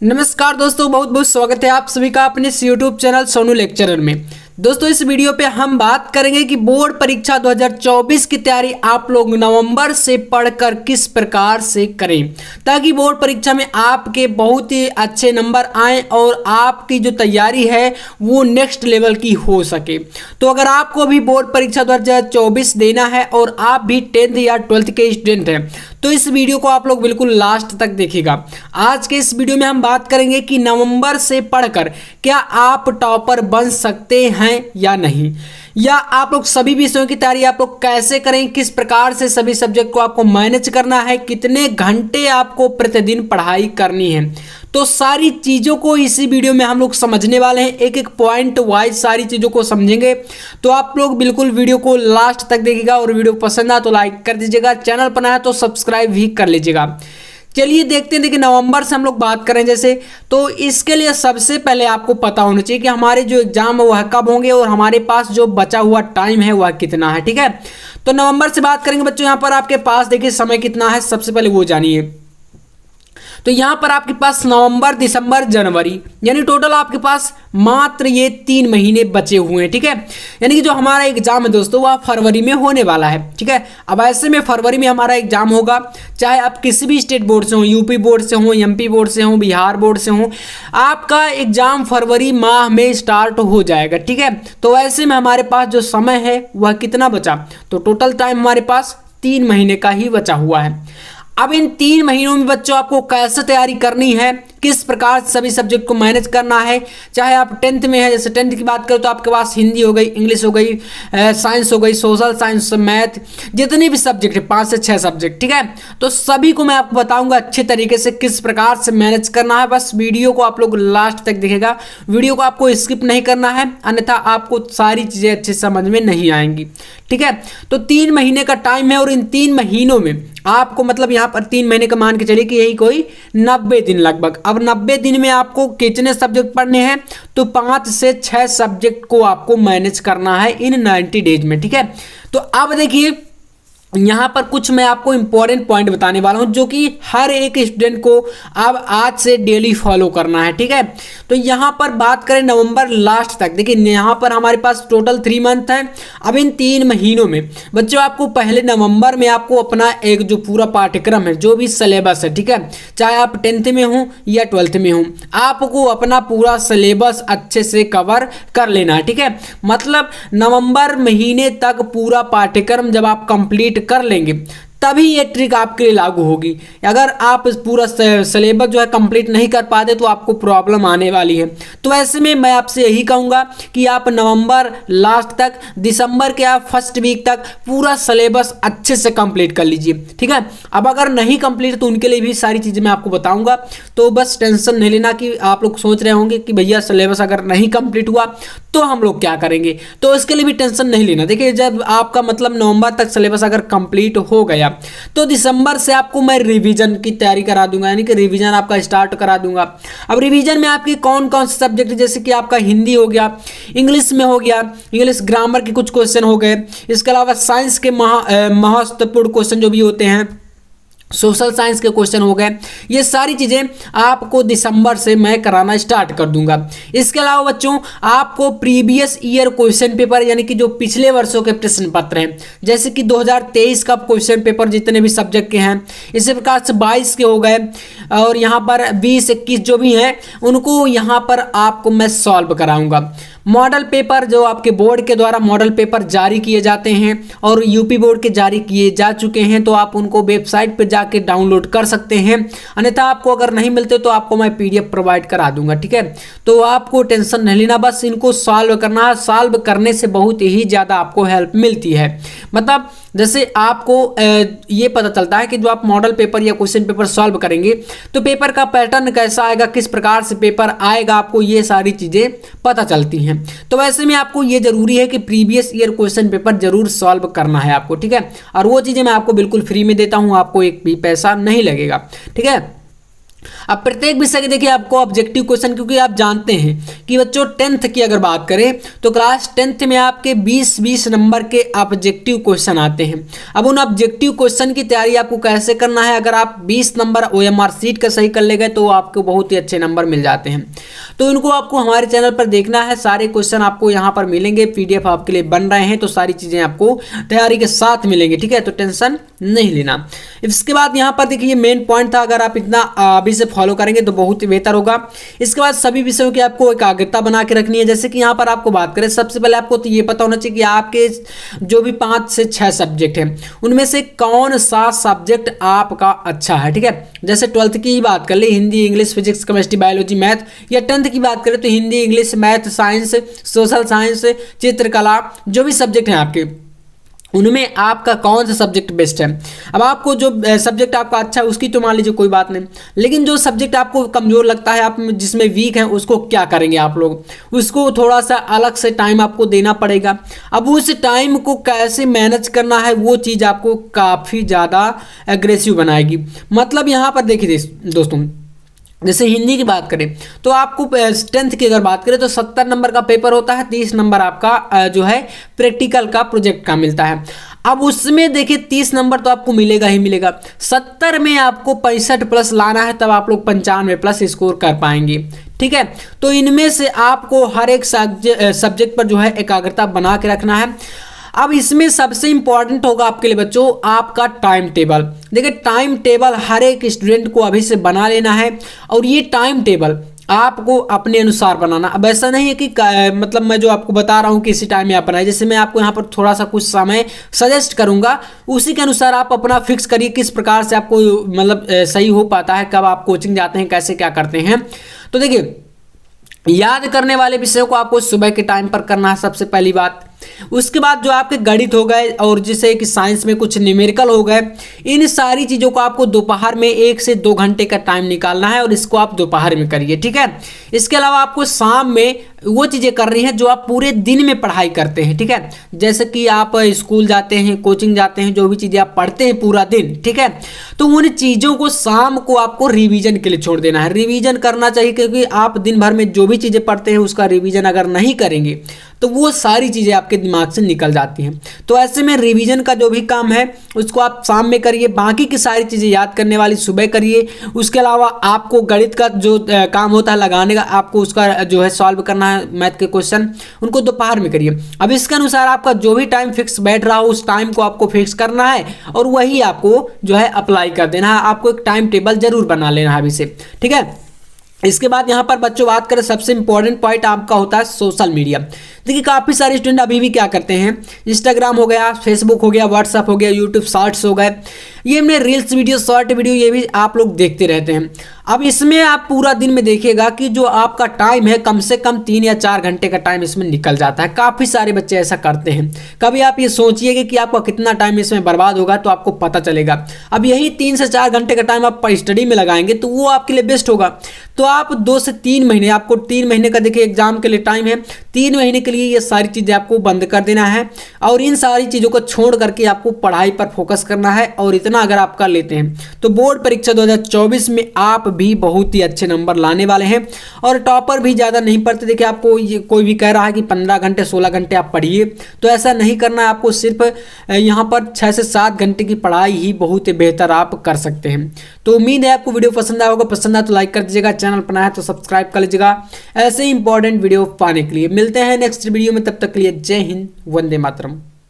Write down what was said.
नमस्कार दोस्तों, बहुत बहुत स्वागत है आप सभी का अपने इस यूट्यूब चैनल सोनू लेक्चरर में। दोस्तों इस वीडियो पे हम बात करेंगे कि बोर्ड परीक्षा 2024 की तैयारी आप लोग नवंबर से पढ़कर किस प्रकार से करें ताकि बोर्ड परीक्षा में आपके बहुत ही अच्छे नंबर आएं और आपकी जो तैयारी है वो नेक्स्ट लेवल की हो सके। तो अगर आपको भी बोर्ड परीक्षा 2024 देना है और आप भी 10th या 12th के स्टूडेंट हैं तो इस वीडियो को आप लोग बिल्कुल लास्ट तक देखिएगा। आज के इस वीडियो में हम बात करेंगे कि नवंबर से पढ़कर क्या आप टॉपर बन सकते हैं या नहीं, या आप लोग सभी विषयों की तैयारी आप लोग कैसे करें, किस प्रकार से सभी सब्जेक्ट को आपको मैनेज करना है, कितने घंटे आपको प्रतिदिन पढ़ाई करनी है। तो सारी चीज़ों को इसी वीडियो में हम लोग समझने वाले हैं, एक एक पॉइंट वाइज सारी चीज़ों को समझेंगे। तो आप लोग बिल्कुल वीडियो को लास्ट तक देखिएगा और वीडियो पसंद आए तो लाइक कर दीजिएगा, चैनल पर आए तो सब्सक्राइब भी कर लीजिएगा। चलिए देखते हैं। देखिए नवंबर से हम लोग बात करें जैसे, तो इसके लिए सबसे पहले आपको पता होना चाहिए कि हमारे जो एग्जाम है वह कब होंगे और हमारे पास जो बचा हुआ टाइम है वह कितना है। ठीक है, तो नवंबर से बात करेंगे बच्चों। यहाँ पर आपके पास देखिए समय कितना है, सबसे पहले वो जानिए। तो यहाँ पर आपके पास नवंबर, दिसंबर, जनवरी यानी टोटल आपके पास मात्र ये 3 महीने बचे हुए हैं। ठीक है, यानी कि जो हमारा एग्जाम है दोस्तों वह फरवरी में होने वाला है। ठीक है, अब ऐसे में फरवरी में हमारा एग्जाम होगा, चाहे आप किसी भी स्टेट बोर्ड से हो, यूपी बोर्ड से हो, एमपी बोर्ड से हो, बिहार बोर्ड से हो, आपका एग्जाम फरवरी माह में स्टार्ट हो जाएगा। ठीक है, तो ऐसे में हमारे पास जो समय है वह कितना बचा, तो टोटल टाइम हमारे पास 3 महीने का ही बचा हुआ है। अब इन 3 महीनों में बच्चों आपको कैसे तैयारी करनी है, किस प्रकार सभी सब्जेक्ट को मैनेज करना है। चाहे आप 10th में है, जैसे 10th की बात करें तो आपके पास हिंदी हो गई, इंग्लिश हो गई, साइंस हो गई, सोशल साइंस, मैथ, जितने भी सब्जेक्ट है 5 से 6 सब्जेक्ट। ठीक है, तो सभी को मैं आपको बताऊंगा अच्छे तरीके से किस प्रकार से मैनेज करना है। बस वीडियो को आप लोग लास्ट तक देखेगा, वीडियो को आपको स्किप नहीं करना है, अन्यथा आपको सारी चीज़ें अच्छे समझ में नहीं आएंगी। ठीक है, तो 3 महीने का टाइम है और इन 3 महीनों में आपको मतलब यहाँ पर 3 महीने का मान के चलिए कि यही कोई 90 दिन लगभग। अब 90 दिन में आपको कितने सब्जेक्ट पढ़ने हैं, तो 5 से 6 सब्जेक्ट को आपको मैनेज करना है इन 90 डेज में। ठीक है, तो अब देखिए यहाँ पर कुछ मैं आपको इंपॉर्टेंट पॉइंट बताने वाला हूँ जो कि हर एक स्टूडेंट को अब आज से डेली फॉलो करना है। ठीक है, तो यहाँ पर बात करें नवंबर लास्ट तक, देखिए यहाँ पर हमारे पास टोटल 3 मंथ हैं। अब इन 3 महीनों में बच्चों आपको पहले नवंबर में आपको अपना एक जो पूरा पाठ्यक्रम है, जो भी सिलेबस है, ठीक है, चाहे आप 10th में हो या 12th में हो, आपको अपना पूरा सिलेबस अच्छे से कवर कर लेना है। ठीक है, मतलब नवंबर महीने तक पूरा पाठ्यक्रम जब आप कंप्लीट कर लेंगे तभी ये ट्रिक आपके लिए लागू होगी। अगर आप पूरा सिलेबस जो है कंप्लीट नहीं कर पाते तो आपको प्रॉब्लम आने वाली है। तो ऐसे में मैं आपसे यही कहूँगा कि आप नवंबर लास्ट तक, दिसंबर के आप फर्स्ट वीक तक पूरा सिलेबस अच्छे से कंप्लीट कर लीजिए। ठीक है, अब अगर नहीं कंप्लीट तो उनके लिए भी सारी चीज़ें मैं आपको बताऊँगा, तो बस टेंशन नहीं लेना कि आप लोग सोच रहे होंगे कि भैया सिलेबस अगर नहीं कंप्लीट हुआ तो हम लोग क्या करेंगे, तो इसके लिए भी टेंशन नहीं लेना। देखिए जब आपका मतलब नवंबर तक सिलेबस अगर कंप्लीट हो गया तो दिसंबर से आपको मैं रिवीजन की तैयारी करा दूंगा, यानी कि रिवीजन आपका स्टार्ट करा दूंगा। अब रिवीजन में आपके कौन कौन से सब्जेक्ट, जैसे कि आपका हिंदी हो गया, इंग्लिश में हो गया, इंग्लिश ग्रामर के कुछ क्वेश्चन हो गए, इसके अलावा साइंस के महत्वपूर्ण क्वेश्चन जो भी होते हैं, सोशल साइंस के क्वेश्चन हो गए, ये सारी चीज़ें आपको दिसंबर से मैं कराना स्टार्ट कर दूंगा। इसके अलावा बच्चों आपको प्रीवियस ईयर क्वेश्चन पेपर यानी कि जो पिछले वर्षों के प्रश्न पत्र हैं, जैसे कि 2023 का क्वेश्चन पेपर जितने भी सब्जेक्ट के हैं, इसी प्रकार से 22 के हो गए और यहाँ पर 20, 21 जो भी हैं उनको यहाँ पर आपको मैं सॉल्व कराऊंगा। मॉडल पेपर जो आपके बोर्ड के द्वारा मॉडल पेपर जारी किए जाते हैं और यूपी बोर्ड के जारी किए जा चुके हैं, तो आप उनको वेबसाइट पर जाके डाउनलोड कर सकते हैं, अन्यथा आपको अगर नहीं मिलते तो आपको मैं PDF प्रोवाइड करा दूंगा। ठीक है, तो आपको टेंशन नहीं लेना, बस इनको सॉल्व करना है। सॉल्व करने से बहुत ही ज़्यादा आपको हेल्प मिलती है। मतलब जैसे आपको ये पता चलता है कि जो आप मॉडल पेपर या क्वेश्चन पेपर सॉल्व करेंगे तो पेपर का पैटर्न कैसा आएगा, किस प्रकार से पेपर आएगा, आपको ये सारी चीज़ें पता चलती हैं। तो वैसे में आपको ये जरूरी है कि प्रीवियस ईयर क्वेश्चन पेपर जरूर सॉल्व करना है आपको। ठीक है, और वो चीज़ें मैं आपको बिल्कुल फ्री में देता हूँ, आपको एक भी पैसा नहीं लगेगा। ठीक है, अब प्रत्येक विषय के देखिए आपको ऑब्जेक्टिव क्वेश्चन, क्योंकि आप जानते हैं कि बच्चों 10th की अगर बात करें तो क्लास 10th में आपके 20-20 नंबर के ऑब्जेक्टिव क्वेश्चन आते हैं। अब उन ऑब्जेक्टिव क्वेश्चन की तैयारी आपको कैसे करना है, अगर आप 20 नंबर OMR शीट का सही कर ले गए तो आपको बहुत ही अच्छे नंबर मिल जाते हैं। तो इनको आपको हमारे चैनल पर देखना है, सारे क्वेश्चन आपको यहाँ पर मिलेंगे, PDF आपके लिए बन रहे हैं, तो सारी चीज़ें आपको तैयारी के साथ मिलेंगी, ठीक है, तो टेंशन नहीं लेना। इसके बाद यहाँ पर देखिए मेन पॉइंट था, अगर आप इतना अभी से फॉलो करेंगे तो बहुत ही बेहतर होगा। इसके बाद सभी विषयों की आपको एकाग्रता बना के रखनी है। जैसे कि यहाँ पर आपको बात करें, सबसे पहले आपको तो ये पता होना चाहिए कि आपके जो भी 5 से 6 सब्जेक्ट हैं उनमें से कौन सा सब्जेक्ट आपका अच्छा है, ठीक है। जैसे 12th की ही बात कर ले, Hindi, English, physics, chemistry, biology, math, या 10th की बात करें तो Hindi, English, math, science, social science, चित्रकला, जो भी सब्जेक्ट हैं आपके उनमें आपका कौन सा सब्जेक्ट बेस्ट है। अब आपको जो सब्जेक्ट आपका अच्छा है उसकी तो मान लीजिए कोई बात नहीं, लेकिन जो सब्जेक्ट आपको कमज़ोर लगता है, आप जिसमें वीक है, उसको क्या करेंगे आप लोग, उसको थोड़ा सा अलग से टाइम आपको देना पड़ेगा। अब उस टाइम को कैसे मैनेज करना है वो चीज़ आपको काफ़ी ज़्यादा एग्रेसिव बनाएगी। मतलब यहाँ पर देखिए दोस्तों, जैसे हिंदी की बात करें तो आपको 10th की अगर बात करें तो 70 नंबर का पेपर होता है, 30 नंबर आपका जो है प्रैक्टिकल का प्रोजेक्ट का मिलता है। अब उसमें देखिए 30 नंबर तो आपको मिलेगा ही मिलेगा, 70 में आपको 65 प्लस लाना है, तब आप लोग 95 प्लस स्कोर कर पाएंगे, ठीक है। तो इनमें से आपको हर एक सब्जेक्ट पर जो है एकाग्रता बना के रखना है। अब इसमें सबसे इंपॉर्टेंट होगा आपके लिए बच्चों आपका टाइम टेबल। देखिए टाइम टेबल हर एक स्टूडेंट को अभी से बना लेना है, और ये टाइम टेबल आपको अपने अनुसार बनाना। अब ऐसा नहीं है कि मतलब मैं जो आपको बता रहा हूँ कि इसी टाइम में आप बनाए, जैसे मैं आपको यहाँ पर थोड़ा सा कुछ समय सजेस्ट करूँगा, उसी के अनुसार आप अपना फिक्स करिए किस प्रकार से आपको मतलब सही हो पाता है, कब आप कोचिंग जाते हैं, कैसे क्या करते हैं। तो देखिए याद करने वाले विषयों को आपको सुबह के टाइम पर करना है सबसे पहली बात। उसके बाद जो आपके गणित हो गए और जैसे कि साइंस में कुछ न्यूमेरिकल हो गए, इन सारी चीज़ों को आपको दोपहर में 1 से 2 घंटे का टाइम निकालना है, और इसको आप दोपहर में करिए, ठीक है। इसके अलावा आपको शाम में वो चीज़ें कर रही हैं जो आप पूरे दिन में पढ़ाई करते हैं, ठीक है। जैसे कि आप स्कूल जाते हैं, कोचिंग जाते हैं, जो भी चीज़ें आप पढ़ते हैं पूरा दिन, ठीक है, तो उन चीज़ों को शाम को आपको रिवीजन के लिए छोड़ देना है। रिवीजन करना चाहिए, क्योंकि आप दिन भर में जो भी चीज़ें पढ़ते हैं उसका रिवीजन अगर नहीं करेंगे तो वो सारी चीज़ें आपके दिमाग से निकल जाती हैं। तो ऐसे में रिवीजन का जो भी काम है उसको आप शाम में करिए, बाकी की सारी चीज़ें याद करने वाली सुबह करिए। उसके अलावा आपको गणित का जो काम होता है लगाने का, आपको उसका जो है सॉल्व करना है मैथ के क्वेश्चन, उनको दोपहर में करिए। अब इसके अनुसार आपका जो भी टाइम फिक्स बैठ रहा हो उस टाइम को आपको फिक्स करना है, और वही आपको जो है अप्लाई कर देना है। आपको एक टाइम टेबल जरूर बना लेना है अभी से, ठीक है। इसके बाद यहाँ पर बच्चों बात करें, सबसे इंपॉर्टेंट पॉइंट आपका होता है सोशल मीडिया। देखिए काफ़ी सारे स्टूडेंट अभी भी क्या करते हैं, इंस्टाग्राम हो गया, फेसबुक हो गया, व्हाट्सअप हो गया, यूट्यूब शॉर्ट्स हो गए, ये में रील्स वीडियो, शॉर्ट वीडियो, ये भी आप लोग देखते रहते हैं। अब इसमें आप पूरा दिन में देखिएगा कि जो आपका टाइम है कम से कम 3 या 4 घंटे का टाइम इसमें निकल जाता है। काफ़ी सारे बच्चे ऐसा करते हैं। कभी आप ये सोचिएगा कि आपका कितना टाइम इसमें बर्बाद होगा, तो आपको पता चलेगा। अब यही 3 से 4 घंटे का टाइम आप स्टडी में लगाएंगे तो वो आपके लिए बेस्ट होगा। तो आप 2 से 3 महीने, आपको 3 महीने का देखिए एग्जाम के लिए टाइम है, 3 महीने के लिए ये सारी चीज़ें आपको बंद कर देना है, और इन सारी चीज़ों को छोड़ करके आपको पढ़ाई पर फोकस करना है। और इतना अगर आप कर लेते हैं तो बोर्ड परीक्षा 2024 में आप भी बहुत ही अच्छे नंबर लाने वाले हैं, और टॉपर भी ज़्यादा नहीं पढ़ते। देखिए आपको ये कोई भी कह रहा है कि 15 घंटे 16 घंटे आप पढ़िए, तो ऐसा नहीं करना है। आपको सिर्फ यहाँ पर 6 से 7 घंटे की पढ़ाई ही बहुत बेहतर आप कर सकते हैं। तो उम्मीद है आपको वीडियो पसंद आया होगा। पसंद आया तो लाइक कर दीजिएगा, चैनल पर नया है तो सब्सक्राइब कर लीजिएगा ऐसे इंपॉर्टेंट वीडियो पाने के लिए। मिलते हैं नेक्स्ट वीडियो में, तब तक के लिए जय हिंद, वंदे मातरम।